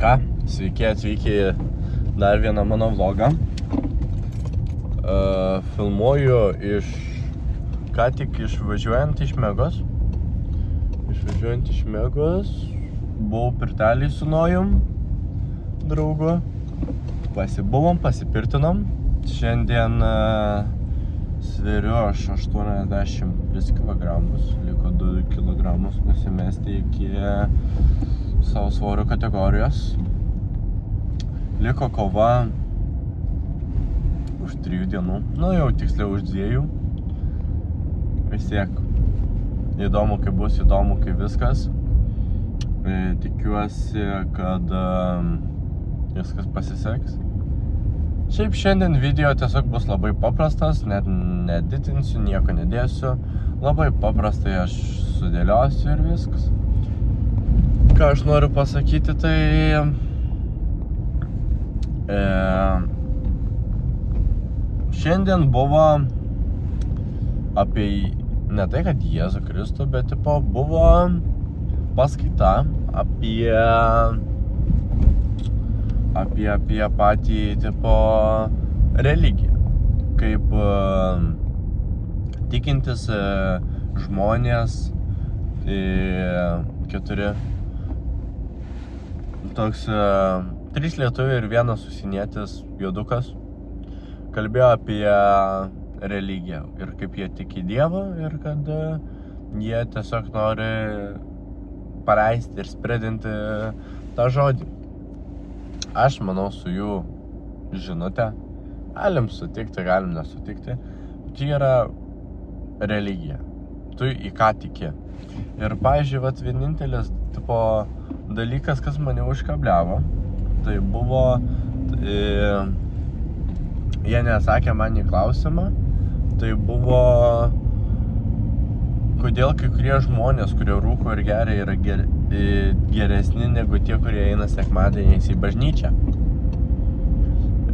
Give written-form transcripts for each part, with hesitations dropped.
Ką, sveiki atvykę į dar vieną mano vlogą. Filmuoju ką tik išvažiuojant iš Megos. Buvau pirtelį su Nojum, draugu. Pasibuvom, pasipirtinom. Šiandien sveriu aš 83 kg, liko 2 kg nusimesti iki savo svorio kategorijos. Liko kova už 3 dienų, jau tiksliau už 2. Vis tiek įdomu, kaip bus, įdomu, kaip viskas. Tikiuosi, kad viskas pasiseks. Šiaip šiandien video tiesiog bus labai paprastas, net neditinsiu, nieko nedėsiu. Labai paprastai aš sudėliosiu ir viskas. Ką aš noriu pasakyti, tai šiandien buvo apie, ne tai kad Jėzų Kristų, bet buvo paskaita apie patį religiją. Kaip tikintis žmonės, 4, toks 3 lietuviai ir 1 užsienietis juodukas kalbėjo apie religiją ir kaip jie tiki Dievą ir kad jie tiesiog nori paleisti ir spredinti tą žodį. Aš manau, su jų žinute galim sutikti, galim nesutikti. Tai yra religija. Tu į ką tiki. Ir, pavyzdžiui, vienintelis dalykas, kas mane užkabliavo, tai buvo, jie nesakė man į klausimą, tai buvo, kodėl kai kurie žmonės, kurie rūko ir geria, yra geresni negu tie, kurie eina sekmadieniais į bažnyčią.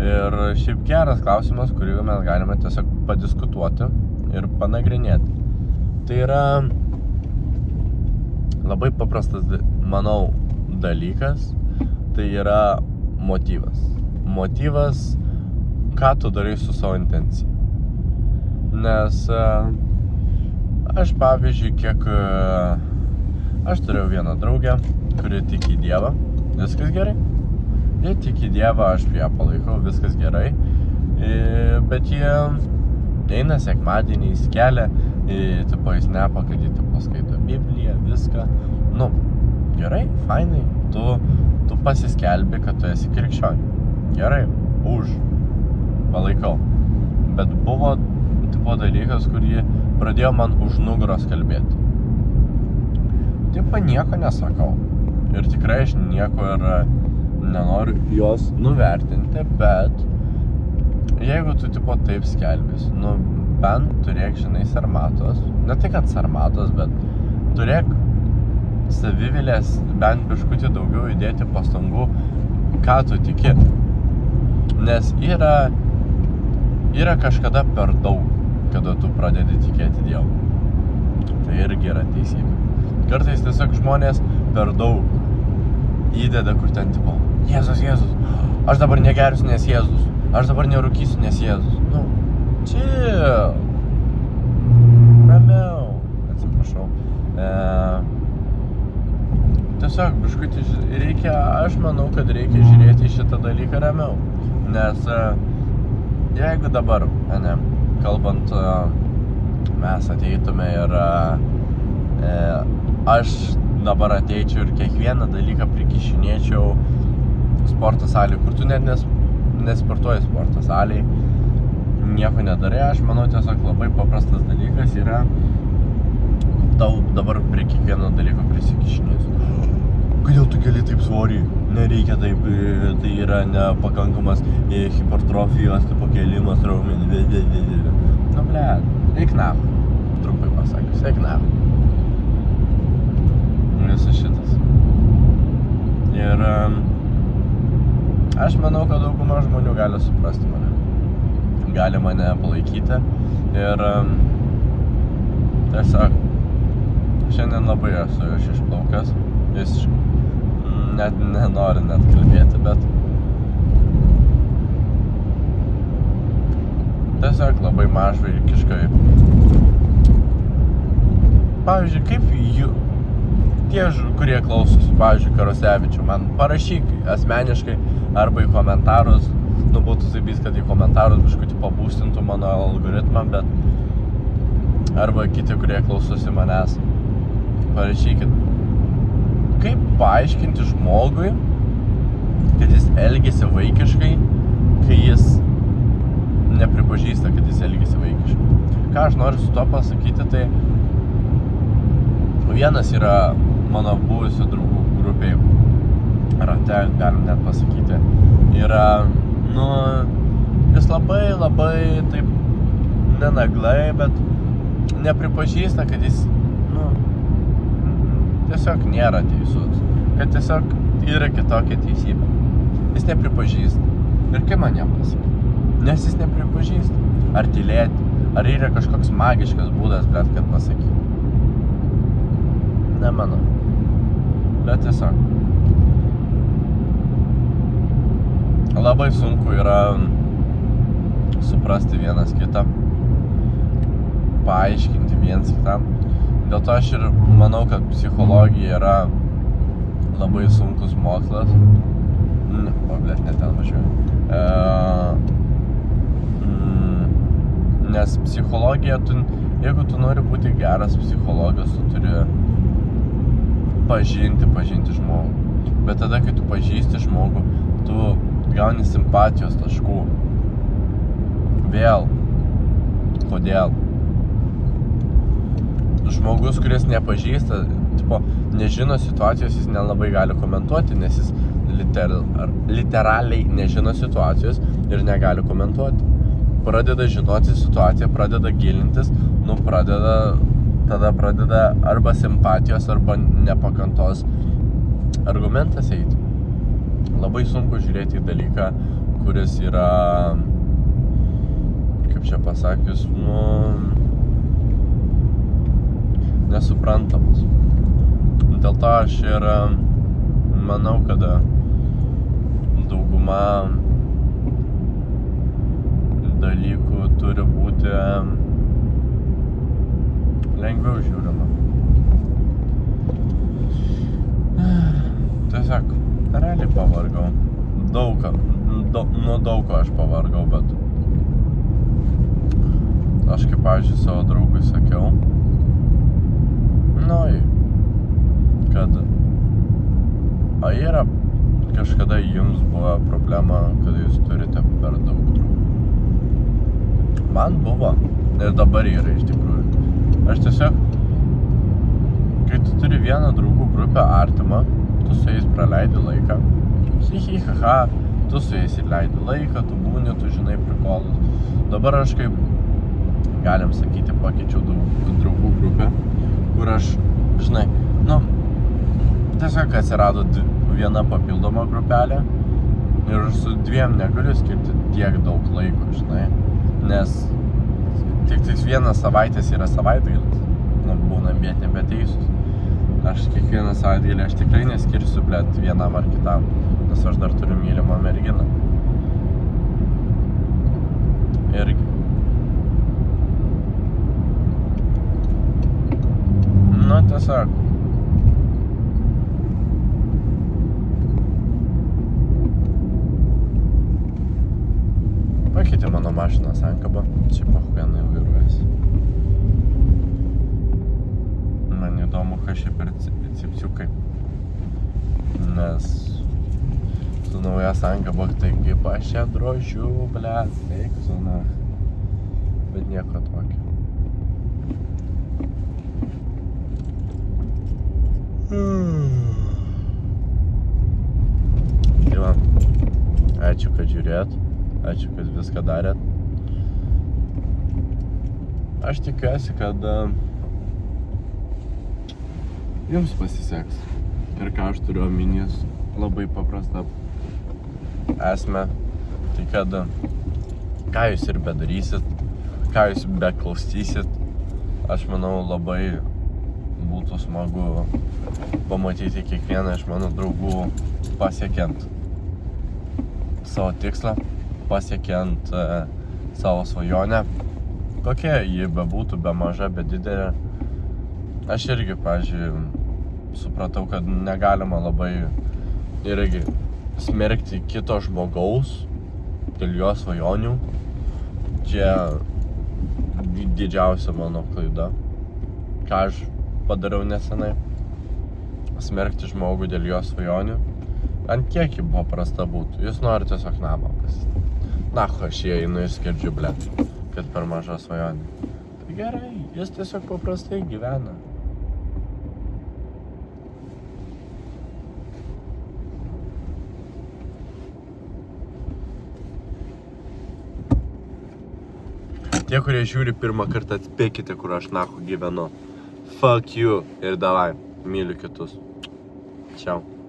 Ir šiaip geras klausimas, kurį mes galime tiesiog padiskutuoti ir panagrinėti. Tai yra labai paprastas, manau, dalykas. Tai yra motyvas. Motyvas, ką tu darai su savo intencija. Nes aš, pavyzdžiui, aš turėjau vieną draugę, kuri tiki Dievą, viskas gerai. Jie tiki Dievą, aš ją palaikau, viskas gerai. Bet jie eina sekmadieniais, kelia į snapą, kad jie skaito Bibliją, viską. Gerai, fainai, tu pasiskelbi, kad tu esi krikščionė. Gerai, palaikau. Bet buvo dalykas, kurį pradėjo man už nugaros kalbėti. Nieko nesakau. Ir tikrai aš nieko ir nenoriu jos nuvertinti, bet jeigu tu taip skelbis, bent turėk, sarmatos. Ne tai, kad sarmatos, bet turėk savivilės, bent biškutį daugiau įdėti pastangų, ką tu tiki. Nes yra kažkada per daug, kada tu pradedi tikėti Dievu. Tai irgi yra teisybė. Kartais tiesiog žmonės per daug įdeda, kur ten Jėzus, aš dabar negersiu, nes Jėzus, aš dabar nerūkysiu, nes Jėzus. Chill. Ramiau. Atsiprašau. Tiesiog biškutį aš manau, kad reikia žiūrėti į šitą dalyką ramiau. Nes jeigu dabar, kalbant, mes ateitume ir aš dabar ateičiau ir kiekvieną dalyką prikišinėčiau sporto salėj, kur tu net nesportuoji sporto salėj, nieko nedarai. Aš manau, tiesiog labai paprastas dalykas yra tau dabar prie kiekvieno dalyko prisikišinėsiu. Kodėl tu keli taip svorį? Nereikia taip, tai yra nepakankamas hipertrofijos kelimas raumenį. Eik nafą, trumpai pasakius, eik nafą. Visas šitas. Ir aš manau, kad dauguma žmonių gali suprasti mane. Gali mane palaikyti. Ir tiesiog šiandien labai esu išplaukęs. Visiškai. net nenoriu net kalbėti, bet tiesiog labai mažvaikiškai. Pavyzdžiui, kaip tie, kurie klausosi, pavyzdžiui, Karosevičių, man parašyk asmeniškai arba į komentarus, būtų taip, kad į komentarus biškutį pabūstintų mano algoritmą, bet arba kiti, kurie klausosi manęs, parašykit, kaip paaiškinti žmogui, kad jis elgiasi vaikiškai, kai jis nepripažįsta, kad jis elgiasi vaikiškai. Ką aš noriu su to pasakyti, tai vienas yra mano buvusių draugų grupiai rate, galim net pasakyti, yra, jis labai taip nenaglai, bet nepripažįsta, kad jis, tiesiog nėra teisus, kad tiesiog yra kitokia teisybė. Jis nepripažįsta. Ir kaip man jam pasakyti? Nes jis nepripažįsta. Ar tylėti, ar yra kažkoks magiškas būdas, bet kad pasakyti. Nemanau. Bet tiesiog. Labai sunku yra suprasti vienas kitą, paaiškinti vienas kitam. Dėl to aš ir manau, kad psichologija yra labai sunkus mokslas. Net ten važiuoju. Nes psichologija, jeigu tu nori būti geras psichologas, tu turi pažinti žmogų. Bet tada, kai tu pažįsti žmogų, tu gauni simpatijos taškų. Vėl. Kodėl? Žmogus, kuris nepažįsta, nežino situacijos, jis nelabai gali komentuoti, nes jis literaliai nežino situacijos ir negali komentuoti. Pradeda žinoti situaciją, pradeda gilintis, tada pradeda arba simpatijos, arba nepakantos argumentas eiti. Labai sunku žiūrėti į dalyką, kuris yra, kaip čia pasakius, nesuprantamas. Dėl to aš ir manau, kad dauguma dalykų turi būti lengviau žiūrima. Tiesiog, realiai pavargau. Nuo daug ko aš pavargau, bet aš kaip, pavyzdžiui, savo draugui sakiau, kad yra kažkada jums buvo problema, kad jūs turite per daug draugų. Man buvo ir dabar yra iš tikrųjų. Aš tiesiog, kai tu turi vieną draugų grupę artimą, tu su jais praleidi laiką, tu su jais ir leidi laiką, tu būni, tu žinai prikolus. Dabar aš kaip, galim sakyti, pakeičiau draugų grupę, kur aš, žinai, tiesiog atsirado viena papildoma grupelė ir su dviem negaliu skirti tiek daug laiko, žinai, nes tik vienas savaitės yra savaitgalis, būnam bet nebeteisus. Aš kiekvieną savaitgalį aš tikrai neskirsiu, vienam ar kitam, nes aš dar turiu mylimą merginą. Irgi. Tiesiog. Pakeitė mano mašiną sankabą, čia pahuienai vairuojasi. Man įdomu, kas čia per cipciukai. Nes su nauja sankaba, tai kaip aš čia drožiu, eik su bet nieko tokio. Tai va, ačiū, kad žiūrėt, ačiū, kad viską darėt. Aš tikiuosi, kad jums pasiseks. Ir ką aš turiu omenyje, labai paprasta esmė, tai kad ką jūs ir bedarysit, ką jūs beklausysit, aš manau labai būtų smagu pamatyti kiekvieną iš mano draugų pasiekiant savo tikslą, pasiekiant savo svajonę. Kokia ji bebūtų, be maža, be didelė. Aš irgi, pavyzdžiui, supratau, kad negalima labai irgi smerkti kito žmogaus dėl jo svajonių. Čia didžiausia mano klaida, ką aš padariau nesenai. Smerkti žmogų dėl jo svajonių. Ant kiek ji paprasta būtų. Jis nori tiesiog namą pasistatyti. Nacho, aš jį einu ir skerdžiu, blet, kad per maža svajonė. Tai gerai, jis tiesiog paprastai gyvena. Tie, kurie žiūri pirmą kartą, atspėkite, kur aš nacho gyvenu. Fuck you ir davai, myliu kitus. Čiau.